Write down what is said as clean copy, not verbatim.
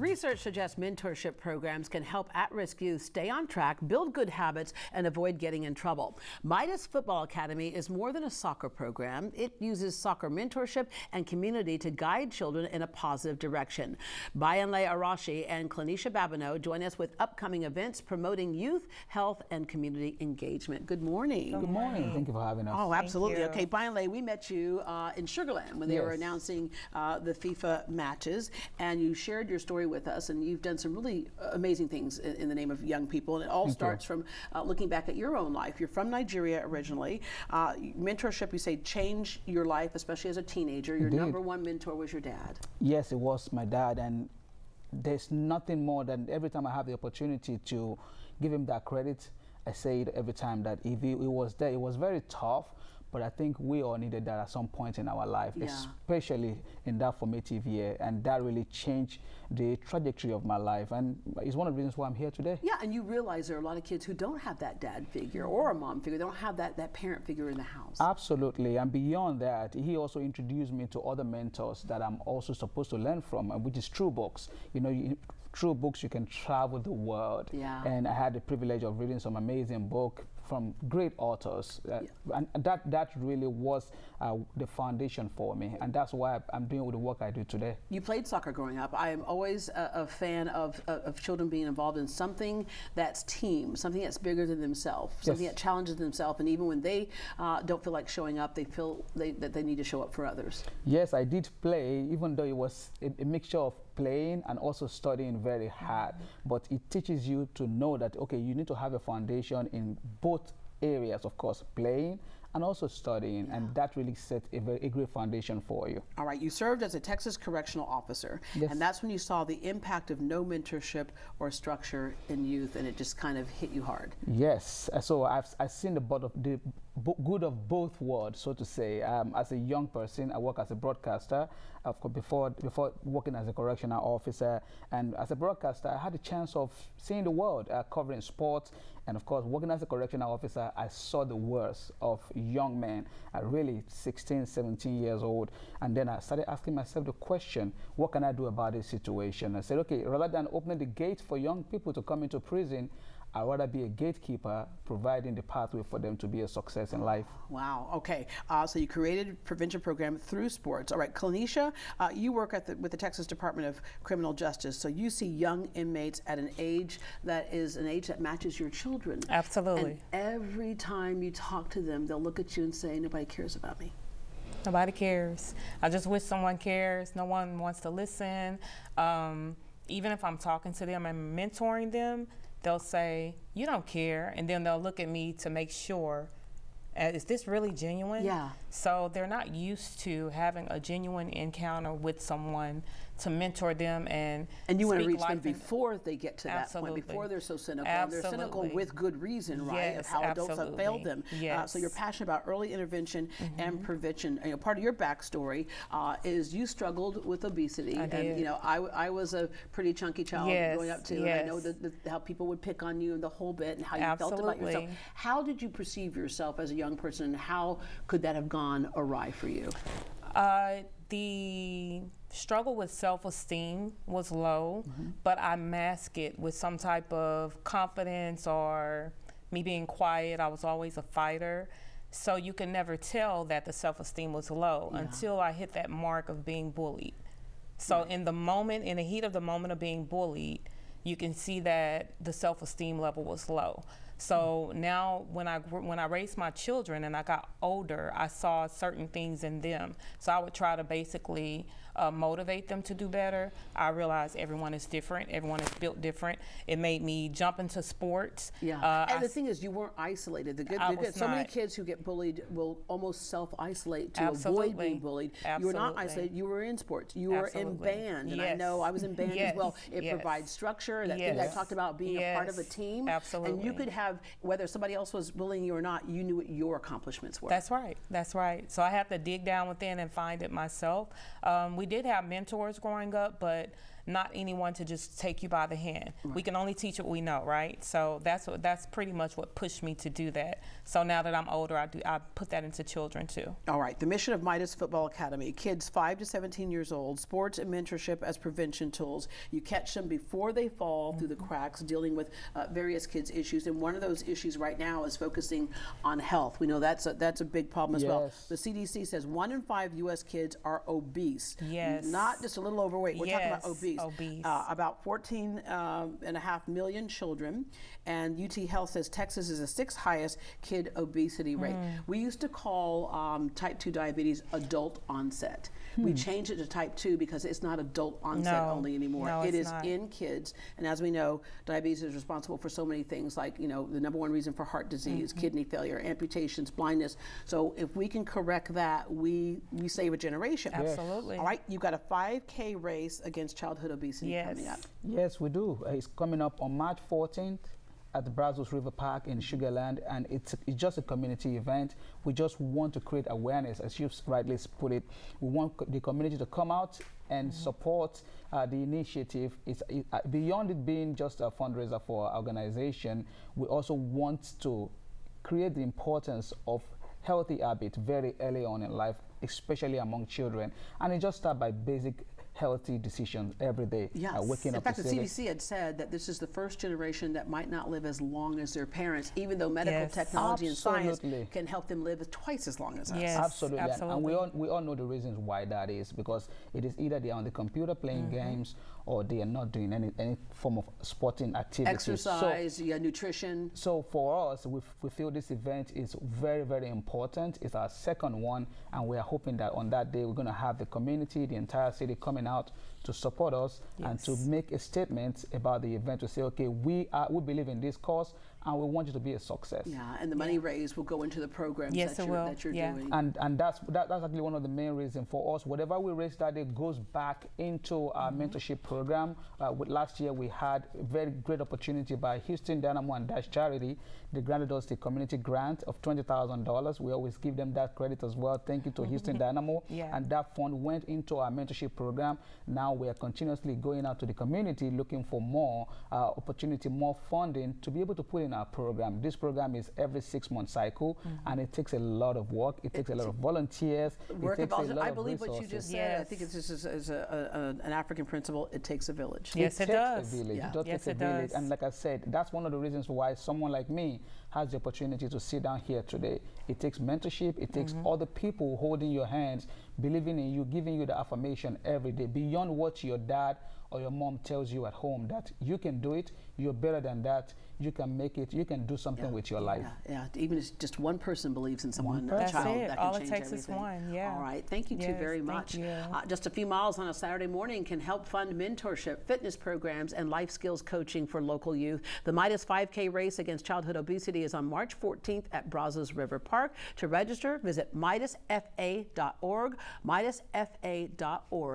Research suggests mentorship programs can help at-risk youth stay on track, build good habits, and avoid getting in trouble. Midas Football Academy is more than a soccer program. It uses soccer mentorship and community to guide children in a positive direction. Bayonle Arashi and Clanisha Babineau join us with upcoming events promoting youth, health, and community engagement. Good morning. Good morning. Thank you for having us. Oh, absolutely. Okay, Bayonle, we met you in Sugar Land when they were announcing the FIFA matches, and you shared your story with us, and you've done some really amazing things in the name of young people, and it all starts from looking back at your own life. You're from Nigeria originally. Mentorship, you say, changed your life, especially as a teenager. Your number one mentor was your dad. Yes, it was my dad, and there's nothing more than every time I have the opportunity to give him that credit, I say it every time that if he was there, it was very tough, but I think we all needed that at some point in our life, especially in that formative year, and that really changed the trajectory of my life, and it's one of the reasons why I'm here today. Yeah, and you realize there are a lot of kids who don't have that dad figure or a mom figure. They don't have that parent figure in the house. Absolutely, and beyond that, he also introduced me to other mentors that I'm also supposed to learn from, which is through books. You know, through books you can travel the world. Yeah. And I had the privilege of reading some amazing books from great authors, and that really was the foundation for me, and that's why I'm doing the work I do today. You played soccer growing up. I am always a fan of children being involved in something that's team, something that's bigger than themselves, something that challenges themselves, and even when they don't feel like showing up, they feel that they need to show up for others. Yes, I did play, even though it was a mixture of playing and also studying very hard, but it teaches you to know that, okay, you need to have a foundation in both areas, of course, playing and also studying, and that really set a great foundation for you. All right, you served as a Texas correctional officer, and that's when you saw the impact of no mentorship or structure in youth, and it just kind of hit you hard. Yes, so I've seen the good of both worlds, so to say. As a young person, I work as a broadcaster, of course, before working as a correctional officer, and as a broadcaster, I had the chance of seeing the world, covering sports, and of course, working as a correctional officer, I saw the worst of young men at really 16, 17 years old. And then I started asking myself the question, what can I do about this situation? I said, okay, rather than opening the gate for young people to come into prison, I'd rather be a gatekeeper, providing the pathway for them to be a success in life. Wow, okay. So you created a prevention program through sports. All right, Clanisha, you work with the Texas Department of Criminal Justice, so you see young inmates at an age that is an age that matches your children. Absolutely. And every time you talk to them, they'll look at you and say, nobody cares about me. Nobody cares. I just wish someone cares. No one wants to listen. Even if I'm talking to them and mentoring them, they'll say, you don't care, and then they'll look at me to make sure, is this really genuine? Yeah. So they're not used to having a genuine encounter with someone to mentor them and you want to reach them before they get to that point, before they're so cynical. Absolutely. They're cynical with good reason, right? Yes, of how adults have failed them. Yes. So you're passionate about early intervention and prevention. You know, part of your backstory is you struggled with obesity. I did. And you know, I was a pretty chunky child growing up too. And I know how people would pick on you and the whole bit and how you felt about yourself. How did you perceive yourself as a young person, and how could that have gone awry for you? The struggle with self-esteem was low, but I masked it with some type of confidence or me being quiet. I was always a fighter. So you can never tell that the self-esteem was low until I hit that mark of being bullied. So in the heat of the moment of being bullied, you can see that the self-esteem level was low. So now when I raised my children and I got older, I saw certain things in them. So I would try to basically motivate them to do better. I realized everyone is different. Everyone is built different. It made me jump into sports. And the thing is, you weren't isolated. So many kids who get bullied will almost self-isolate to avoid being bullied. You were not isolated. You were in sports. You were in band. And I know I was in band as well. It provides structure. That thing I talked about, being a part of a team. Absolutely. And you could have, whether somebody else was bullying you or not, you knew what your accomplishments were. That's right. That's right. So I have to dig down within and find it myself. We did have mentors growing up, but not anyone to just take you by the hand. Right. We can only teach what we know, right? So that's pretty much what pushed me to do that. So now that I'm older, I put that into children too. All right, the mission of Midas Football Academy, kids 5 to 17 years old, sports and mentorship as prevention tools. You catch them before they fall through the cracks, dealing with various kids' issues. And one of those issues right now is focusing on health. We know that's a big problem as well. The CDC says 1 in 5 U.S. kids are obese. Yes. Not just a little overweight. We're talking about obese. Obese. About 14.5 million children. And UT Health says Texas is the 6th highest kid obesity rate. We used to call type 2 diabetes adult onset. We changed it to type 2 because it's not adult onset only anymore. No, it it's is not. in kids. And as we know, diabetes is responsible for so many things, like, the #1 reason for heart disease, kidney failure, amputations, blindness. So if we can correct that, we save a generation. Absolutely. All right, you've got a 5K race against childhood obesity coming up. Yes, we do. It's coming up on March 14th at the Brazos River Park in Sugar Land, and it's just a community event. We just want to create awareness, as you've rightly put it. We want the community to come out and support the initiative. It's beyond it being just a fundraiser for our organization. We also want to create the importance of healthy habits very early on in life, especially among children. And it just starts by basic healthy decisions every day. Yes. Waking In up fact, to the CDC had said that this is the first generation that might not live as long as their parents, even though medical technology and science can help them live twice as long as us. Yes, absolutely. And we all know the reasons why that is, because it is either they're on the computer playing games or they are not doing any form of sporting activity. Exercise, nutrition. So for us, we feel this event is very, very important. It's our second one, and we are hoping that on that day we're going to have the community, the entire city coming out to support us and to make a statement about the event, to say, okay, we believe in this cause and we want you to be a success. Yeah, and the money raised will go into the programs that you're doing. And that's actually one of the main reasons for us. Whatever we raise that day goes back into our mentorship program. Last year we had a very great opportunity by Houston Dynamo and Dash Charity. They granted us the community grant of $20,000. We always give them that credit as well. Thank you to Houston Dynamo. And that fund went into our mentorship program. Now we are continuously going out to the community looking for more opportunity, more funding to be able to put in our program. This program is every 6-month cycle, and it takes a lot of work. It takes a lot of volunteers. I believe what you just said. I think it's just as an African principle. It takes a village. Yes, it does. It takes a village. And like I said, that's one of the reasons why someone like me has the opportunity to sit down here today. It takes mentorship. It takes other people holding your hands, believing in you, giving you the affirmation every day, beyond what your dad or your mom tells you at home, that you can do it, you're better than that, you can make it, you can do something with your life. Even if just one person believes in someone, a child, that can all change it takes everything. Is one. All right, thank you two very much. Just a few miles on a Saturday morning can help fund mentorship, fitness programs, and life skills coaching for local youth. The Midas 5K race against childhood obesity is on March 14th at Brazos River Park. To register, visit MidasFA.org, MidasFA.org.